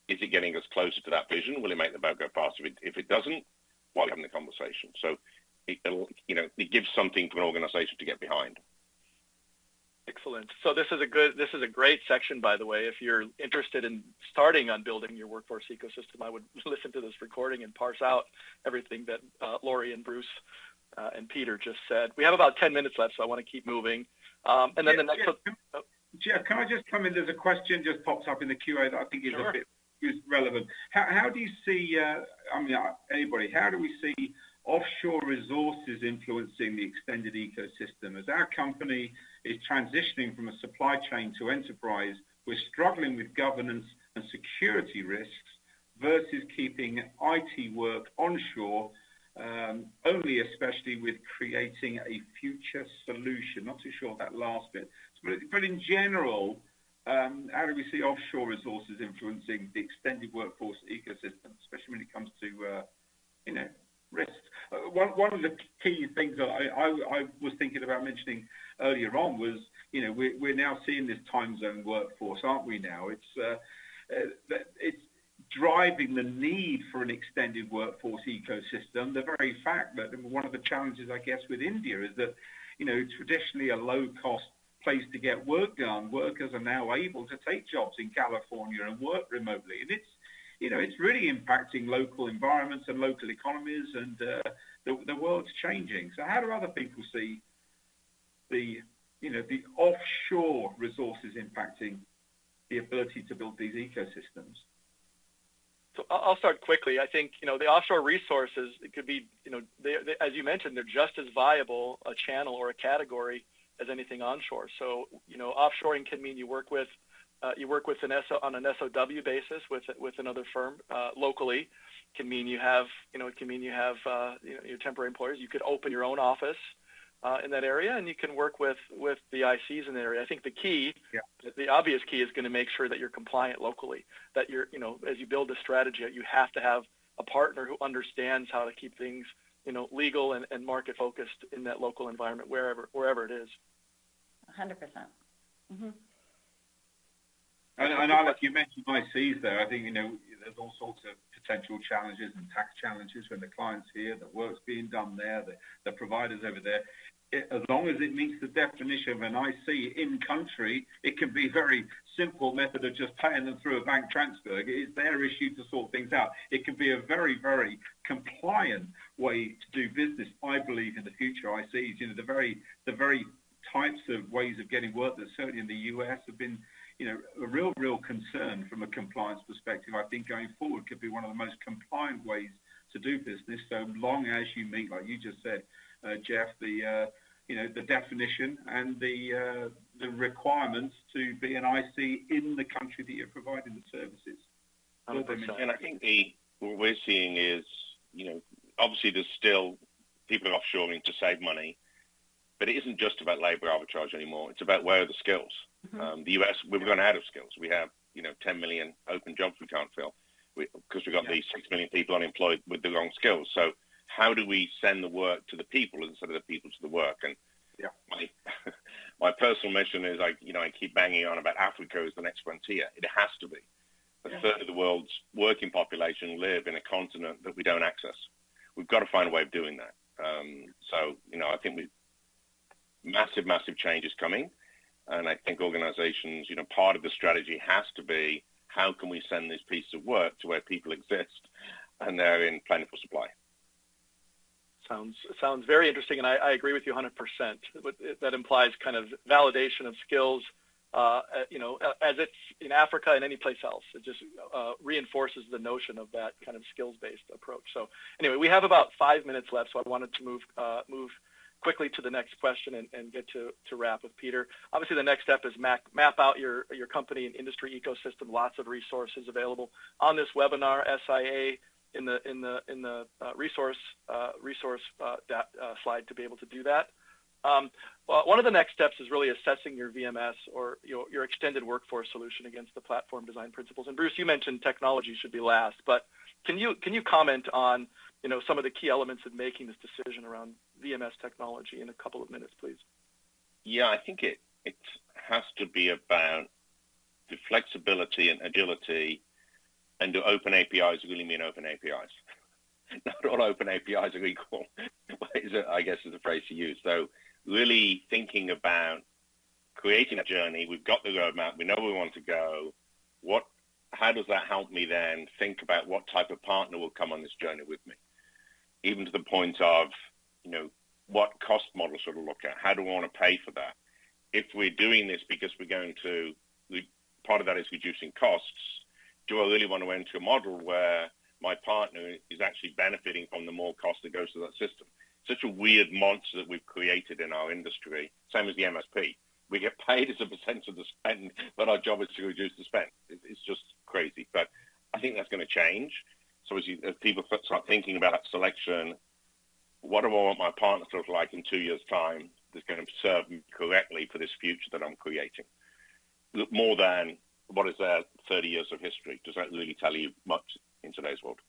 is it getting us closer to that vision? Will it make the boat go faster? If it doesn't, why are we having the conversation? So it gives something for an organization to get behind. Excellent. So this is a great section, by the way. If you're interested in starting on building your workforce ecosystem, I would listen to this recording and parse out everything that Lori and Bruce and Peter just said. We have about 10 minutes left, so I want to keep moving. And then the next one. Jeff, can I just come in? There's a question just pops up in the QA that I think is a bit relevant. How do you see, anybody, how do we see offshore resources influencing the extended ecosystem? As our company is transitioning from a supply chain to enterprise, we're struggling with governance and security risks versus keeping IT work onshore only especially with creating a future solution. Not too sure that last bit, but in general, how do we see offshore resources influencing the extended workforce ecosystem, especially when it comes to risks? One of the key things that I was thinking about mentioning earlier on was, we're now seeing this time zone workforce, aren't we now? It's driving the need for an extended workforce ecosystem. The very fact that one of the challenges, I guess, with India is that, traditionally a low-cost place to get work done, workers are now able to take jobs in California and work remotely. And it's really impacting local environments and local economies, and the world's changing. So how do other people see the offshore resources impacting the ability to build these ecosystems? So I'll start quickly. I think, the offshore resources, it could be, they, as you mentioned, they're just as viable a channel or a category as anything onshore. So, offshoring can mean you work with on an SOW basis with another firm locally. Can mean you have, your temporary employers. You could open your own office in that area, and you can work with the ICs in the area. I think the key, the obvious key, is going to make sure that you're compliant locally. That you're, as you build a strategy, you have to have a partner who understands how to keep things, legal and market focused in that local environment, wherever it is. 100%. Mm-hmm. And I, like you mentioned ICs there, I think, there's all sorts of potential challenges and tax challenges when the client's here, the work's being done there, the provider's over there. As long as it meets the definition of an IC in country, it can be a very simple method of just paying them through a bank transfer. It's their issue to sort things out. It can be a very, very compliant way to do business, I believe, in the future ICs. The very types of ways of getting work that certainly in the US have been, a real concern from a compliance perspective. I think going forward could be one of the most compliant ways to do business, so long as you meet, like you just said, Jeff, the definition and the requirements to be an IC in the country that you're providing the services. 100%. And I think what we're seeing is, obviously there's still people offshoring to save money, but it isn't just about labor arbitrage anymore. It's about where are the skills. Mm-hmm. The US, we've gone out of skills. We have, 10 million open jobs we can't fill because we've got these 6 million people unemployed with the wrong skills. So how do we send the work to the people instead of the people to the work? And my personal mission is, I keep banging on about Africa as the next frontier. It has to be. A third of the world's working population live in a continent that we don't access. We've got to find a way of doing that. I think massive change is coming. And I think organizations, part of the strategy has to be, how can we send these pieces of work to where people exist and they're in plentiful supply? Sounds very interesting, and I agree with you 100%. That implies kind of validation of skills, as it's in Africa and any place else. It just reinforces the notion of that kind of skills-based approach. So anyway, we have about 5 minutes left, so I wanted to move quickly to the next question and get to wrap with Peter. Obviously, the next step is map out your company and industry ecosystem. Lots of resources available on this webinar. SIA in the resource slide to be able to do that. Well, one of the next steps is really assessing your VMS or your extended workforce solution against the platform design principles. And Bruce, you mentioned technology should be last, but can you comment on some of the key elements of making this decision around VMS technology in a couple of minutes, please? Yeah, I think it has to be about the flexibility and agility, and do open APIs really mean open APIs? Not all open APIs are equal, I guess is the phrase to use. So really thinking about creating a journey. We've got the roadmap. We know where we want to go. How does that help me then think about what type of partner will come on this journey with me? Even to the point of, what cost model should I look at? How do I want to pay for that? If we're doing this because part of that is reducing costs, do I really want to enter a model where my partner is actually benefiting from the more cost that goes to that system? Such a weird monster that we've created in our industry, same as the MSP. We get paid as a percent of the spend, but our job is to reduce the spend. It's just crazy. But I think that's going to change. So as people start thinking about selection, what do I want my partner to look like in 2 years' time that's going to serve me correctly for this future that I'm creating? More than what is their 30 years of history. Does that really tell you much in today's world?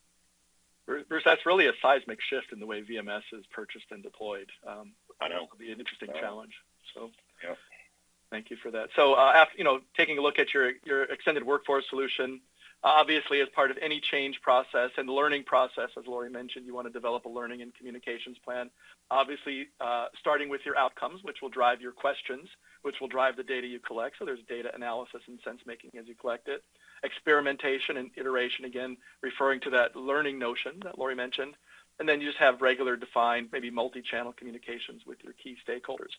Bruce, that's really a seismic shift in the way VMS is purchased and deployed. I know. It'll be an interesting challenge. So, yeah. Thank you for that. So, after, taking a look at your extended workforce solution, obviously as part of any change process and learning process, as Lori mentioned, you want to develop a learning and communications plan. Obviously, starting with your outcomes, which will drive your questions, which will drive the data you collect. So there's data analysis and sense making as you collect it. Experimentation and iteration, again, referring to that learning notion that Lori mentioned. And then you just have regular defined, maybe multi-channel communications with your key stakeholders.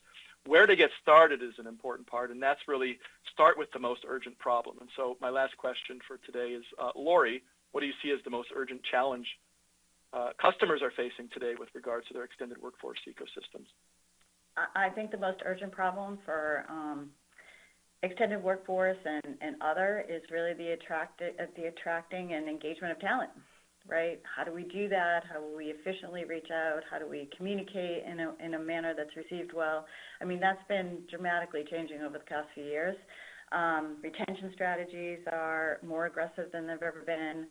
Where to get started is an important part, and that's really start with the most urgent problem. And so my last question for today is, Lori, what do you see as the most urgent challenge customers are facing today with regards to their extended workforce ecosystems? I think the most urgent problem for extended workforce and other is really the attracting and engagement of talent, right? How do we do that? How will we efficiently reach out? How do we communicate in a manner that's received well? I mean, that's been dramatically changing over the past few years. Retention strategies are more aggressive than they've ever been.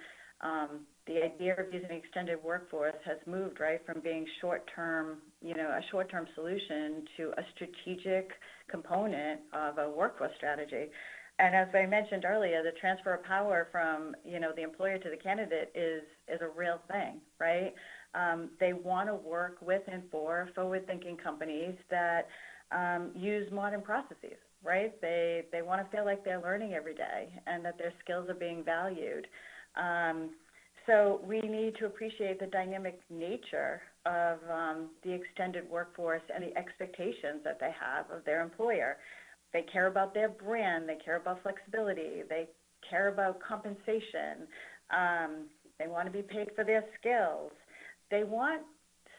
The idea of using extended workforce has moved, right, from being short-term, a short-term solution to a strategic component of a workforce strategy. And as I mentioned earlier, the transfer of power from, the employer to the candidate is a real thing, right? They want to work with and for forward-thinking companies that use modern processes, right? They want to feel like they're learning every day and that their skills are being valued. So we need to appreciate the dynamic nature of the extended workforce and the expectations that they have of their employer. They care about their brand. They care about flexibility. They care about compensation. They want to be paid for their skills. They want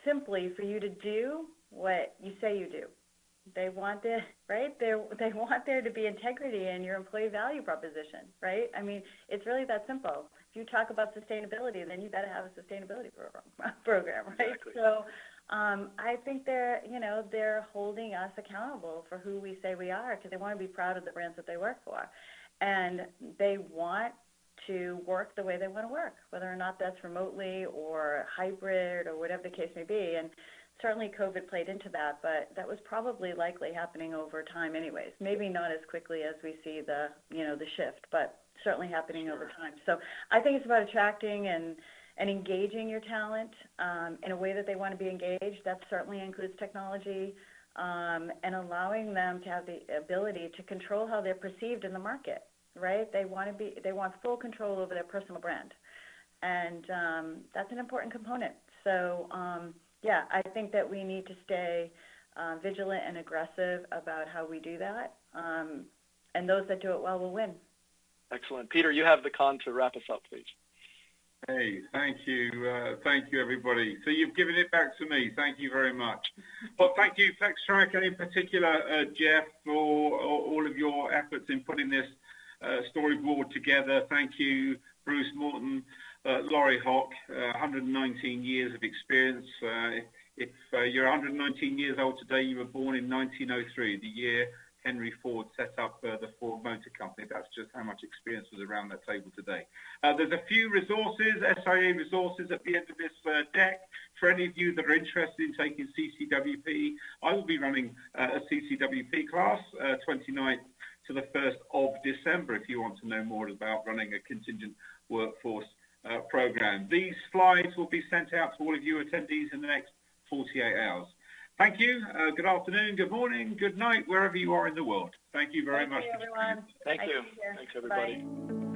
simply for you to do what you say you do. They want there, right? They want there to be integrity in your employee value proposition, right? I mean, it's really that simple. If you talk about sustainability, then you got to have a sustainability program, right? Exactly. So I think they're holding us accountable for who we say we are because they want to be proud of the brands that they work for. And they want to work the way they want to work, whether or not that's remotely or hybrid or whatever the case may be. And certainly COVID played into that, but that was probably likely happening over time anyways. Maybe not as quickly as we see the shift, but certainly happening over time. So I think it's about attracting and engaging your talent in a way that they want to be engaged. That certainly includes technology and allowing them to have the ability to control how they're perceived in the market, right? They want full control over their personal brand. And that's an important component. So yeah, I think that we need to stay vigilant and aggressive about how we do that. And those that do it well will win. Excellent. Peter, you have the con to wrap us up, please. Hey, thank you. Thank you, everybody. So you've given it back to me. Thank you very much. Well, thank you, Flextrack, and in particular, Jeff, for all of your efforts in putting this storyboard together. Thank you, Bruce Morton, Lori Hock, 119 years of experience. If you're 119 years old today, you were born in 1903, the year Henry Ford set up the Ford Motor Company. That's just how much experience was around that table today. There's a few resources, SIA resources at the end of this deck. For any of you that are interested in taking CCWP, I will be running a CCWP class 29th to the 1st of December if you want to know more about running a contingent workforce program. These slides will be sent out to all of you attendees in the next 48 hours. Thank you. Good afternoon, good morning, good night, wherever you are in the world. Thank you very much. Thank you, everyone. Thank you. Nice to be here. Thanks, everybody. Bye.